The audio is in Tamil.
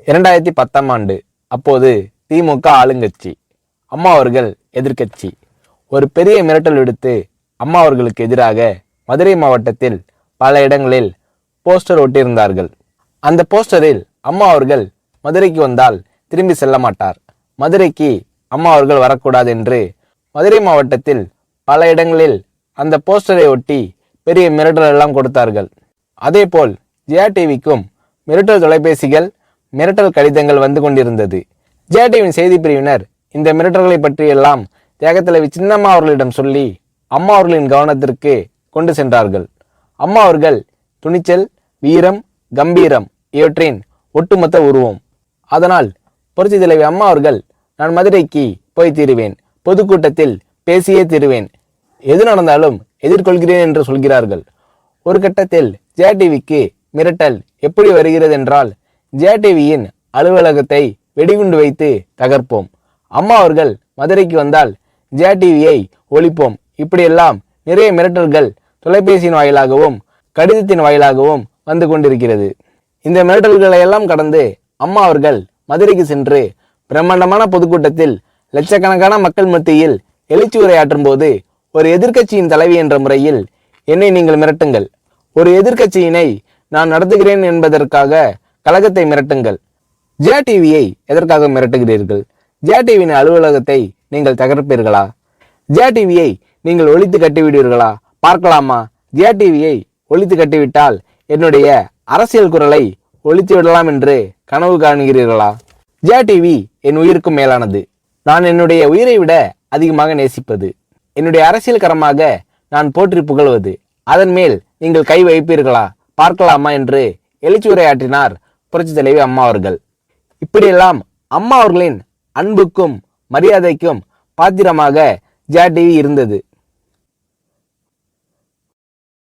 2010ஆம் ஆண்டு. அப்போது திமுக ஆளுங்கட்சி, அம்மா அவர்கள் எதிர்க்கட்சி. ஒரு பெரிய மிரட்டல் விடுத்து அம்மா அவர்களுக்கு எதிராக மதுரை மாவட்டத்தில் பல இடங்களில் போஸ்டர் ஒட்டியிருந்தார்கள். அந்த போஸ்டரில் அம்மா அவர்கள் மதுரைக்கு வந்தால் திரும்பி செல்ல மாட்டார், மதுரைக்கு அம்மா அவர்கள் வரக்கூடாது என்று மதுரை மாவட்டத்தில் பல இடங்களில் அந்த போஸ்டரை ஒட்டி பெரிய மிரட்டல் எல்லாம் கொடுத்தார்கள். அதேபோல் ஜெயா டிவிக்கும் மிரட்டல் தொலைபேசிகள், மிரட்டல் கடிதங்கள் வந்து கொண்டிருந்தது. ஜெயா டிவியின் செய்தி பிரிவினர் இந்த மிரட்டல்களை பற்றியெல்லாம் தியாகத்தலைவி சின்னம்மா அவர்களிடம் சொல்லி அம்மா அவர்களின் கவனத்திற்கு கொண்டு சென்றார்கள். அம்மா அவர்கள் துணிச்சல், வீரம், கம்பீரம் இவற்றின் ஒட்டுமொத்த உருவம். அதனால் புரட்சி தலைவி அம்மா அவர்கள், நான் மதுரைக்கு போய் தீருவேன், பொதுக்கூட்டத்தில் பேசியே தீருவேன், எது நடந்தாலும் எதிர்கொள்கிறேன் என்று சொல்கிறார்கள். ஒரு கட்டத்தில் ஜெயா டிவிக்கு மிரட்டல் எப்படி வருகிறது என்றால், ஜெயா டிவியின் அலுவலகத்தை வெடிகுண்டு வைத்து தகர்ப்போம், அம்மா அவர்கள் மதுரைக்கு வந்தால் ஜெயா டிவியை ஒழிப்போம், இப்படியெல்லாம் நிறைய மிரட்டல்கள் தொலைபேசியின் வாயிலாகவும் கடிதத்தின் வாயிலாகவும் வந்து கொண்டிருக்கிறது. இந்த மிரட்டல்களை எல்லாம் கடந்து அம்மா அவர்கள் மதுரைக்கு சென்று பிரம்மாண்டமான பொதுக்கூட்டத்தில் லட்சக்கணக்கான மக்கள் மத்தியில் எழுச்சி உரையாற்றும் போது, ஒரு எதிர்க்கட்சியின் தலைவி என்ற முறையில் என்னை நீங்கள் மிரட்டுங்கள், ஒரு எதிர்க்கட்சியினை நான் நடத்துகிறேன் என்பதற்காக கழகத்தை மிரட்டுங்கள், ஜெயா டிவியை எதற்காக மிரட்டுகிறீர்கள், ஜெயா டிவியின் அலுவலகத்தை நீங்கள் தகர்ப்பீர்களா, ஜெயா டிவியை நீங்கள் ஒழித்து கட்டிவிடுவீர்களா, பார்க்கலாமா, ஜெயா டிவியை ஒழித்து கட்டிவிட்டால் என்னுடைய அரசியல் குரலை ஒழித்து விடலாம் என்று கனவு காணுகிறீர்களா? ஜெயா டிவி என் உயிருக்கும் மேலானது, நான் என்னுடைய உயிரை விட அதிகமாக நேசிப்பது, என்னுடைய அரசியல் கரமாக நான் போற்றி புகழ்வது, அதன் மேல் நீங்கள் கை வைப்பீர்களா, பார்க்கலாமா என்று எழுச்சி உரையாற்றினார் புரட்சி தலைவி அம்மா அவர்கள். இப்படியெல்லாம் அம்மா அவர்களின் அன்புக்கும் மரியாதைக்கும் பாத்திரமாக ஜெயா டிவி இருந்தது.